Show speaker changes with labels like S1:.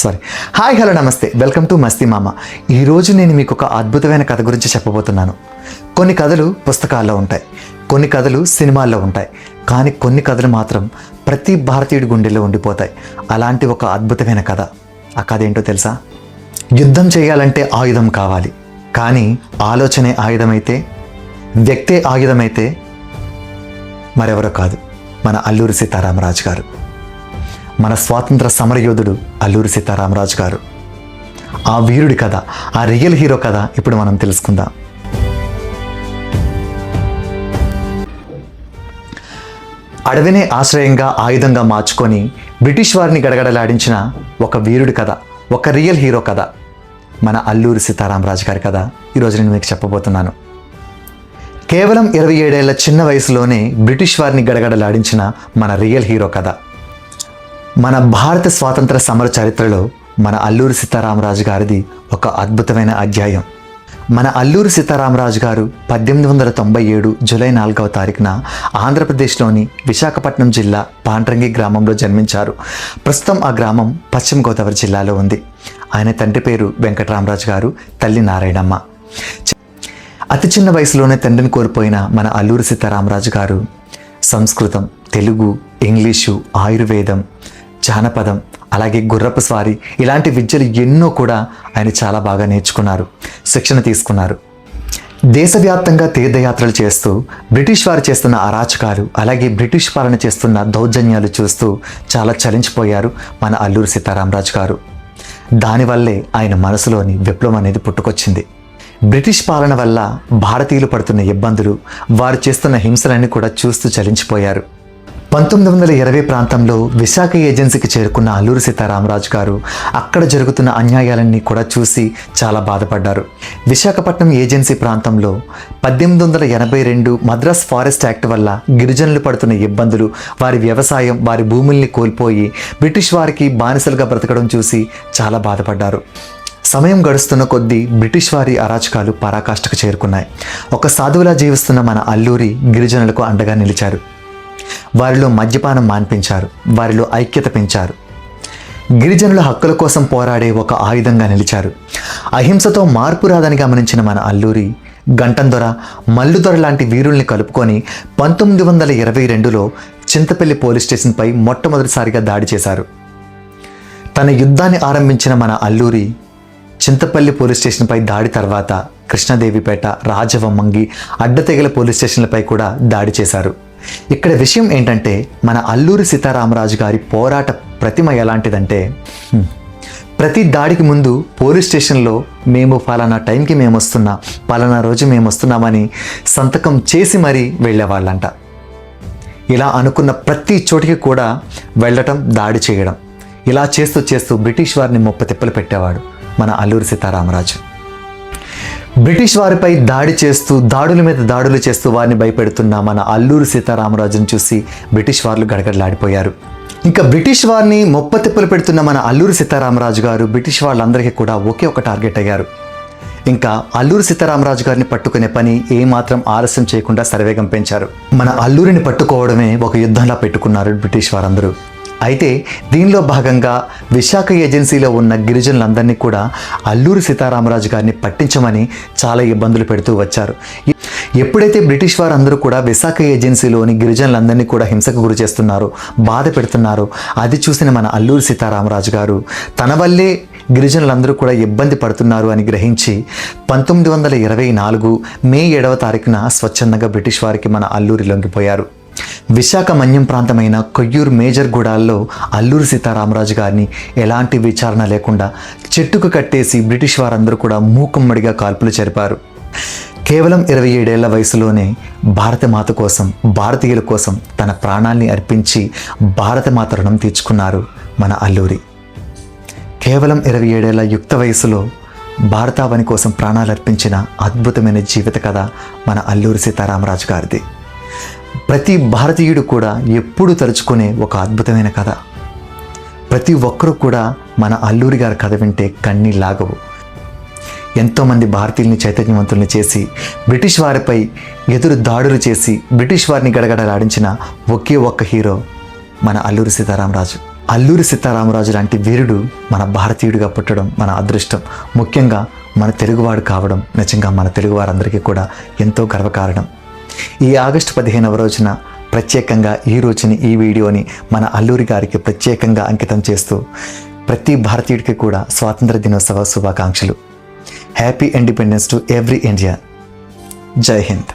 S1: Sorry. Hi hello నమస్తే, welcome to మస్తీ మామ. ఈరోజు నేను మీకు ఒక అద్భుతమైన కథ గురించి చెప్పబోతున్నాను. కొన్ని కథలు పుస్తకాల్లో ఉంటాయి, కొన్ని కథలు సినిమాల్లో ఉంటాయి, కానీ కొన్ని కథలు మాత్రం ప్రతి భారతీయుడి గుండెల్లో ఉండిపోతాయి. అలాంటి ఒక అద్భుతమైన కథ. ఆ కథ ఏంటో తెలుసా? యుద్ధం చేయాలంటే ఆయుధం కావాలి, కానీ ఆలోచనే ఆయుధమైతే, వ్యక్తే ఆయుధమైతే మరెవరో కాదు, మన అల్లూరి సీతారామరాజు గారు. మన స్వాతంత్ర సమరయోధుడు అల్లూరి సీతారామరాజు గారు. ఆ వీరుడి కథ, ఆ రియల్ హీరో కథ ఇప్పుడు మనం తెలుసుకుందాం. అడవినే ఆశ్రయంగా ఆయుధంగా మార్చుకొని బ్రిటిష్ వారిని గడగడలాడించిన ఒక వీరుడి కథ, ఒక రియల్ హీరో కథ, మన అల్లూరి సీతారామరాజు గారి కథ ఈరోజు నేను మీకు చెప్పబోతున్నాను. కేవలం 27 ఏళ్ల చిన్న వయసులోనే బ్రిటిష్ వారిని గడగడలాడించిన మన రియల్ హీరో కథ. మన భారత స్వాతంత్ర సమర చరిత్రలో మన అల్లూరి సీతారామరాజు గారిది ఒక అద్భుతమైన అధ్యాయం. మన అల్లూరి సీతారామరాజు గారు 1897 జూలై 4వ తారీఖున ఆంధ్రప్రదేశ్లోని విశాఖపట్నం జిల్లా పాండ్రంగి గ్రామంలో జన్మించారు. ప్రస్తుతం ఆ గ్రామం పశ్చిమ గోదావరి జిల్లాలో ఉంది. ఆయన తండ్రి పేరు వెంకటరామరాజు గారు, తల్లి నారాయణమ్మ. అతి చిన్న వయసులోనే తండ్రిని కోల్పోయిన మన అల్లూరి సీతారామరాజు గారు సంస్కృతం, తెలుగు, ఇంగ్లీషు, ఆయుర్వేదం, జానపదం, అలాగే గుర్రపు స్వారీ ఇలాంటి విద్యలు ఎన్నో కూడా ఆయన చాలా బాగా నేర్చుకున్నారు, శిక్షణ తీసుకున్నారు. దేశవ్యాప్తంగా తీర్థయాత్రలు చేస్తూ బ్రిటిష్ వారు చేస్తున్న అరాచకాలు, అలాగే బ్రిటిష్ పాలన చేస్తున్న దౌర్జన్యాలు చూస్తూ చాలా చలించిపోయారు మన అల్లూరి సీతారామరాజు గారు. దానివల్లే ఆయన మనసులోని విప్లవం అనేది పుట్టుకొచ్చింది. బ్రిటిష్ పాలన వల్ల భారతీయులు పడుతున్న ఇబ్బందులు, వారు చేస్తున్న హింసలన్నీ కూడా చూస్తూ చలించిపోయారు. 1920 ప్రాంతంలో విశాఖ ఏజెన్సీకి చేరుకున్న అల్లూరి సీతారామరాజు గారు అక్కడ జరుగుతున్న అన్యాయాలన్నీ కూడా చూసి చాలా బాధపడ్డారు. విశాఖపట్నం ఏజెన్సీ ప్రాంతంలో 1882 మద్రాస్ ఫారెస్ట్ యాక్ట్ వల్ల గిరిజనులు పడుతున్న ఇబ్బందులు, వారి వ్యవసాయం, వారి భూముల్ని కోల్పోయి బ్రిటిష్ వారికి బానిసలుగా బ్రతకడం చూసి చాలా బాధపడ్డారు. సమయం గడుస్తున్న కొద్దీ బ్రిటిష్ వారి అరాచకాలు పరాకాష్ఠకు చేరుకున్నాయి. ఒక సాధువులా జీవిస్తున్న మన అల్లూరి గిరిజనులకు అండగా నిలిచారు. వారిలో మద్యపానం మాన్పించారు, వారిలో ఐక్యత పెంచారు. గిరిజనుల హక్కుల కోసం పోరాడే ఒక ఆయుధంగా నిలిచారు. అహింసతో మార్పు రాదని గమనించిన మన అల్లూరి గంటందొర, మల్లుదొర లాంటి వీరుల్ని కలుపుకొని 1922లో చింతపల్లి పోలీస్ స్టేషన్పై మొట్టమొదటిసారిగా దాడి చేశారు. తన యుద్ధాన్ని ఆరంభించిన మన అల్లూరి చింతపల్లి పోలీస్ స్టేషన్పై దాడి తర్వాత కృష్ణదేవిపేట, రాజవమ్మంగి, అడ్డతెగల పోలీస్ స్టేషన్లపై కూడా దాడి చేశారు. ఇక్కడ విషయం ఏంటంటే, మన అల్లూరి సీతారామరాజు గారి పోరాట ప్రతిమ ఎలాంటిదంటే, ప్రతి దాడికి ముందు పోలీస్ స్టేషన్లో మేము పలానా టైంకి మేము వస్తున్నా, పలానా రోజు మేము వస్తున్నామని సంతకం చేసి మరీ వెళ్ళేవాళ్ళంట. ఇలా అనుకున్న ప్రతి చోటికి కూడా వెళ్ళటం, దాడి చేయడం, ఇలా చేస్తూ చేస్తూ బ్రిటిష్ వారిని ముప్పతిప్పలు పెట్టేవాడు మన అల్లూరి సీతారామరాజు. బ్రిటిష్ వారిపై దాడి చేస్తూ, దాడుల మీద దాడులు చేస్తూ వారిని భయపెడుతున్న మన అల్లూరి సీతారామరాజును చూసి బ్రిటిష్ వారు గడగడలాడిపోయారు. ఇంకా బ్రిటిష్ వారిని ముప్పతిప్పలు పెడుతున్న మన అల్లూరి సీతారామరాజు గారు బ్రిటిష్ వాళ్ళందరికీ కూడా ఒకే ఒక టార్గెట్ అయ్యారు. ఇంకా అల్లూరి సీతారామరాజు గారిని పట్టుకునే పని ఏమాత్రం ఆలస్యం చేయకుండా శరవేగం పెంచారు. మన అల్లూరిని పట్టుకోవడమే ఒక యుద్ధంలా పెట్టుకున్నారు బ్రిటిష్ వారందరూ. అయితే దీనిలో భాగంగా విశాఖ ఏజెన్సీలో ఉన్న గిరిజనులందరినీ కూడా అల్లూరి సీతారామరాజు గారిని పట్టించమని చాలా ఇబ్బందులు పెడుతూ వచ్చారు. ఎప్పుడైతే బ్రిటిష్ వారందరూ కూడా విశాఖ ఏజెన్సీలోని గిరిజనులందరినీ కూడా హింసకు గురి చేస్తున్నారో, బాధ పెడుతున్నారో, అది చూసిన మన అల్లూరి సీతారామరాజు గారు తన వల్లే గిరిజనులందరూ కూడా ఇబ్బంది పడుతున్నారు అని గ్రహించి 1924 మే 7వ తారీఖున స్వచ్ఛందంగా బ్రిటిష్ వారికి మన అల్లూరి లొంగిపోయారు. విశాఖ మన్యం ప్రాంతమైన కొయ్యూరు మేజర్ గూడాల్లో అల్లూరి సీతారామరాజు గారిని ఎలాంటి విచారణ లేకుండా చెట్టుకు కట్టేసి బ్రిటిష్ వారందరూ కూడా మూకుమ్మడిగా కాల్పులు జరిపారు. కేవలం 27 ఏళ్ల వయసులోనే భారతమాత కోసం, భారతీయుల కోసం తన ప్రాణాల్ని అర్పించి భారతమాత రుణం తీర్చుకున్నారు మన అల్లూరి. కేవలం 27 ఏళ్ల యుక్త వయసులో భారతావని కోసం ప్రాణాలు అర్పించిన అద్భుతమైన జీవిత కథ మన అల్లూరి సీతారామరాజు గారిది. ప్రతి భారతీయుడు కూడా ఎప్పుడు తలుచుకునే ఒక అద్భుతమైన కథ. ప్రతి ఒక్కరూ కూడా మన అల్లూరి గారి కథ వింటే కన్నీళ్ళాగవు. ఎంతోమంది భారతీయుల్ని చైతన్యవంతుల్ని చేసి బ్రిటిష్ వారిపై ఎదురు దాడులు చేసి బ్రిటిష్ వారిని గడగడలాడించిన ఒకే ఒక్క హీరో మన అల్లూరి సీతారామరాజు. అల్లూరి సీతారామరాజు లాంటి వీరుడు మన భారతీయుడిగా పుట్టడం మన అదృష్టం. ముఖ్యంగా మన తెలుగువాడు కావడం నిజంగా మన తెలుగువారందరికీ కూడా ఎంతో గర్వకారణం. ఈ ఆగస్టు 15వ రోజున ప్రత్యేకంగా ఈ రోజుని ఈ వీడియోని మన అల్లూరి గారికి ప్రత్యేకంగా అంకితం చేస్తూ ప్రతి భారతీయుడికి కూడా స్వాతంత్ర దినోత్సవ శుభాకాంక్షలు. Happy independence to every Indian. జై హింద్.